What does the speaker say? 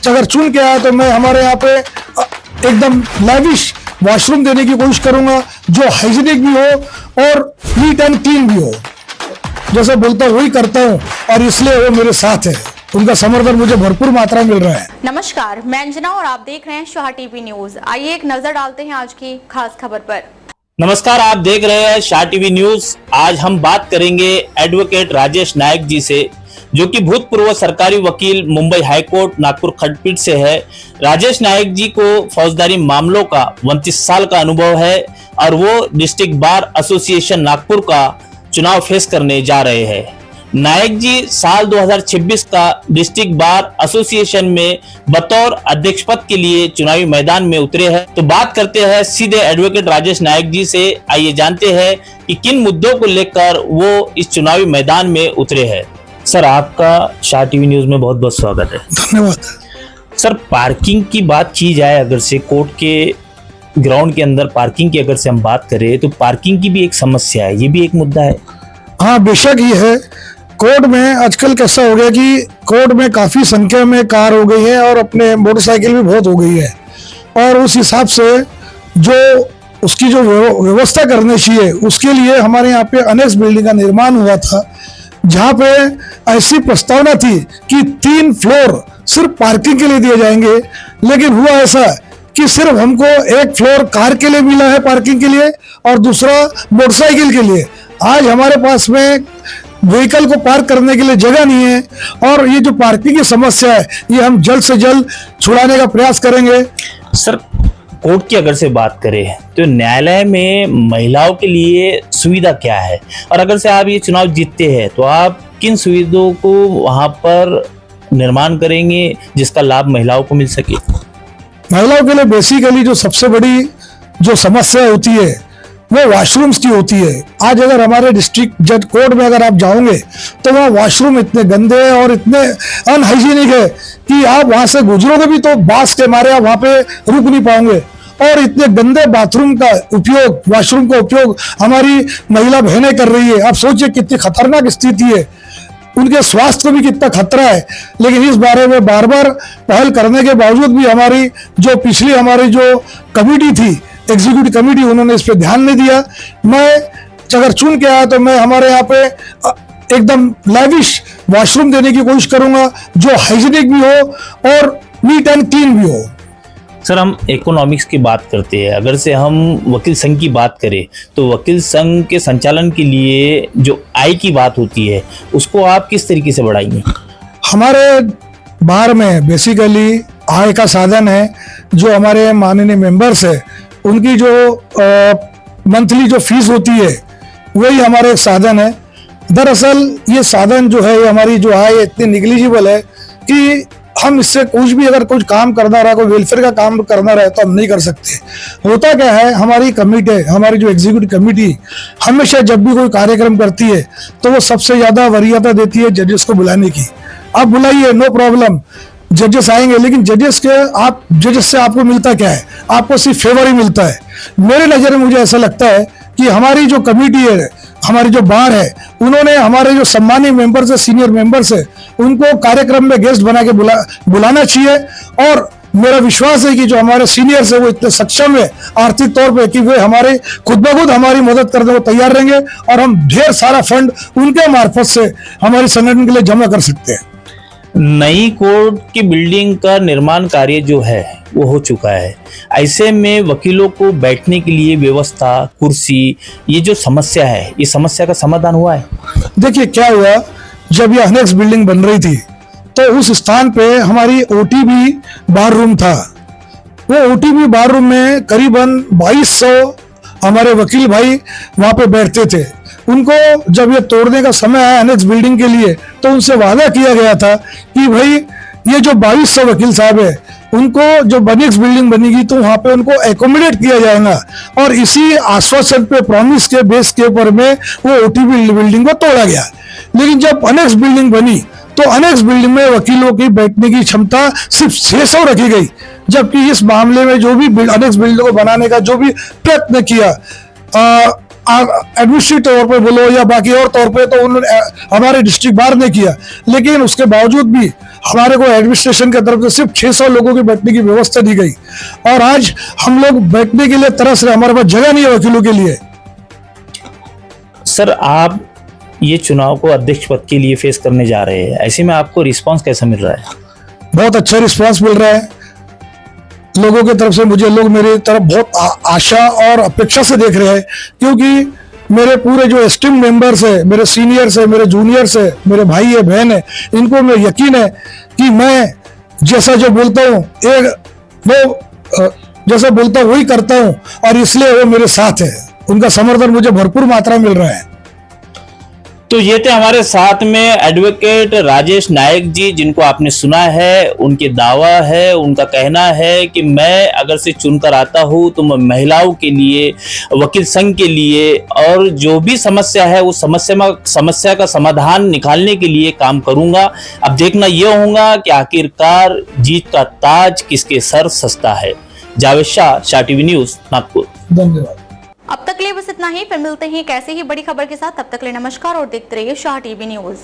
अगर चुन के आया तो मैं हमारे यहाँ पे एकदम लैविश वॉशरूम देने की कोशिश करूंगा जो हाइजीनिक भी हो और नीट एंड क्लीन भी हो। जैसा बोलता हूँ वही करता हूँ और इसलिए वो मेरे साथ है, उनका समर्थन मुझे भरपूर मात्रा में मिल रहा है। नमस्कार, मैं अंजना और आप देख रहे हैं शाह टीवी न्यूज। आइए एक नजर डालते हैं आज की खास खबर पर। नमस्कार, आप देख रहे हैं शाह टीवी न्यूज। आज हम बात करेंगे एडवोकेट राजेश नायक जी से, जो कि भूतपूर्व सरकारी वकील मुंबई हाईकोर्ट नागपुर खंडपीठ से है। राजेश नायक जी को फौजदारी मामलों का 29 साल का अनुभव है और वो डिस्ट्रिक्ट बार एसोसिएशन नागपुर का चुनाव फेस करने जा रहे हैं। नायक जी साल 2026 का डिस्ट्रिक्ट बार एसोसिएशन में बतौर अध्यक्ष पद के लिए चुनावी मैदान में उतरे हैं। तो बात करते हैं सीधे एडवोकेट राजेश नायक जी से। आइए जानते हैं कि किन मुद्दों को लेकर वो इस चुनावी मैदान में उतरे हैं। सर, आपका शाह टीवी न्यूज में बहुत बहुत स्वागत है। धन्यवाद। सर, पार्किंग की बात की जाए, अगर से कोर्ट के ग्राउंड के अंदर पार्किंग की अगर से हम बात करें तो पार्किंग की भी एक समस्या है, ये भी एक मुद्दा है। हाँ, बेशक ये है। कोर्ट में आजकल कैसा हो गया कि कोर्ट में काफ़ी संख्या में कार हो गई है और अपने मोटरसाइकिल भी बहुत हो गई है, और उस हिसाब से जो उसकी जो व्यवस्था करनी चाहिए उसके लिए हमारे यहाँ पे अनेक्स बिल्डिंग का निर्माण हुआ था, जहाँ पे ऐसी प्रस्तावना थी कि 3 फ्लोर सिर्फ पार्किंग के लिए दिए जाएंगे। लेकिन हुआ ऐसा कि सिर्फ हमको 1 फ्लोर कार के लिए मिला है पार्किंग के लिए और दूसरा मोटरसाइकिल के लिए। आज हमारे पास में व्हीकल को पार्क करने के लिए जगह नहीं है, और ये जो पार्किंग की समस्या है ये हम जल्द से जल्द छुड़ाने का प्रयास करेंगे। सर, कोर्ट की अगर से बात करें तो न्यायालय में महिलाओं के लिए सुविधा क्या है, और अगर से आप ये चुनाव जीतते हैं तो आप किन सुविधाओं को वहां पर निर्माण करेंगे जिसका लाभ महिलाओं को मिल सके? महिलाओं के लिए बेसिकली जो सबसे बड़ी जो समस्या होती है वो वॉशरूम्स की होती है। आज अगर हमारे डिस्ट्रिक्ट जज कोर्ट में अगर आप जाओगे तो वहाँ वॉशरूम इतने गंदे और इतने अनहाइजीनिक है कि आप वहाँ से गुजरोगे भी तो बांस के मारे आप वहाँ पे रुक नहीं पाओगे। और इतने गंदे बाथरूम का उपयोग, वॉशरूम का उपयोग हमारी महिला बहनें कर रही है। आप सोचिए कितनी खतरनाक स्थिति है, उनके स्वास्थ्य को भी कितना खतरा है। लेकिन इस बारे में बार बार पहल करने के बावजूद भी हमारी जो पिछली हमारी जो कमेटी थी, एग्जीक्यूटिव कमेटी, उन्होंने इस पे ध्यान नहीं दिया। मैं अगर चुन के आया तो मैं हमारे यहाँ पे एकदम लैविश वॉशरूम देने की कोशिश करूंगा जो हाइजीनिक भी हो और नीट एंड क्लीन भी हो। सर, हम इकोनॉमिक्स की बात करते हैं, अगर से हम वकील संघ की बात करें तो वकील संघ के संचालन के लिए जो आय की बात होती है उसको आप किस तरीके से बढ़ाएंगे? हमारे बार में बेसिकली आय का साधन है जो हमारे माननीय मेंबर्स है, उनकी जो मंथली जो फीस होती है वही हमारे एक साधन है। दरअसल ये साधन जो है, हमारी जो आय इतनी निग्लिजिबल है कि हम इससे कुछ भी अगर कुछ काम करना रहा, कोई वेलफेयर का काम करना रहे तो हम नहीं कर सकते। होता क्या है, हमारी कमेटी, हमारी जो एग्जीक्यूटिव कमेटी हमेशा जब भी कोई कार्यक्रम करती है तो वो सबसे ज़्यादा वरीयता देती है जजेस को बुलाने की। आप बुलाइए, नो प्रॉब्लम, जजेस आएंगे। लेकिन जजेस से आपको मिलता क्या है? आपको सिर्फ फेवर ही मिलता है। मेरे नज़र में मुझे ऐसा लगता है कि हमारी जो कमेटी है, हमारी जो बार है, उन्होंने हमारे जो सम्मानीय मेंबर्स है, सीनियर मेंबर्स है, उनको कार्यक्रम में गेस्ट बना के बुलाना चाहिए। और मेरा विश्वास है कि जो हमारे सीनियर्स है वो इतने सक्षम है आर्थिक तौर पे कि वे हमारे खुद ब खुद हमारी मदद करने को तैयार रहेंगे, और हम ढेर सारा फंड उनके मार्फत से हमारे संगठन के लिए जमा कर सकते हैं। नई कोर्ट की बिल्डिंग का निर्माण कार्य जो है वो हो चुका है। ऐसे में वकीलों को बैठने के लिए व्यवस्था, कुर्सी, ये जो समस्या है, ये समस्या का समाधान हुआ है? देखिए क्या हुआ, जब ये अनेक्स बिल्डिंग बन रही थी तो उस स्थान पे हमारी ओटीबी बार रूम था। वो ओटीबी बार रूम में करीबन 2200 हमारे वकील भाई वहाँ पे बैठते थे। उनको जब ये तोड़ने का समय आया अनेक्स बिल्डिंग के लिए तो उनसे वादा किया गया था कि भाई ये जो 2200 वकील साहब है उनको जब अनेक्स बिल्डिंग बनेगी तो वहाँ पे उनको एकोमोडेट किया जाएगा, और इसी आश्वासन पे, प्रॉमिस के बेस के ऊपर में वो ओटीबी बिल्डिंग को तोड़ा गया। लेकिन जब अनेक्स बिल्डिंग बनी तो अनेक्स बिल्डिंग में वकीलों की बैठने की क्षमता सिर्फ 600 रखी गई, जबकि इस मामले में जो भी अनेक्स बिल्डिंग को बनाने का जो भी प्रयत्न किया एडमिनिस्ट्रेटिव तौर पे बोलो या बाकी और तौर पे, तो उन्होंने हमारे डिस्ट्रिक्ट बार ने किया, लेकिन उसके बावजूद भी हमारे को एडमिनिस्ट्रेशन की तरफ से सिर्फ 600 लोगों की बैठने की व्यवस्था दी गई, और आज हम लोग बैठने के लिए तरस रहे, हमारे पास जगह नहीं है वकीलों के लिए। सर, आप ये चुनाव को अध्यक्ष पद के लिए फेस करने जा रहे हैं, ऐसे में आपको रिस्पांस कैसा मिल रहा है? बहुत अच्छा रिस्पांस मिल रहा है लोगों की तरफ से। मुझे लोग मेरी तरफ बहुत आशा और अपेक्षा से देख रहे हैं, क्योंकि मेरे पूरे जो एस्टीम मेंबर्स है, मेरे सीनियर्स है, मेरे जूनियर्स है, मेरे भाई है, बहन है, इनको मैं यकीन है कि मैं जैसा जो बोलता हूँ जैसा बोलता हूँ वही करता हूँ, और इसलिए वो मेरे साथ है। उनका समर्थन मुझे भरपूर मात्रा मिल रहा है। तो ये थे हमारे साथ में एडवोकेट राजेश नायक जी, जिनको आपने सुना है। उनके दावा है, उनका कहना है कि मैं अगर से चुनकर आता हूँ तो मैं महिलाओं के लिए, वकील संघ के लिए, और जो भी समस्या है उस समस्या का समाधान निकालने के लिए काम करूंगा। अब देखना यह होगा कि आखिरकार जीत का ताज किसके सर सजता है। Javed Shah, Shah TV news, Nagpur. धन्यवाद। अब तक के लिए बस इतना ही, फिर मिलते हैं एक ऐसे ही बड़ी खबर के साथ। तब तक के लिए नमस्कार और देखते रहिए शाह टीवी न्यूज।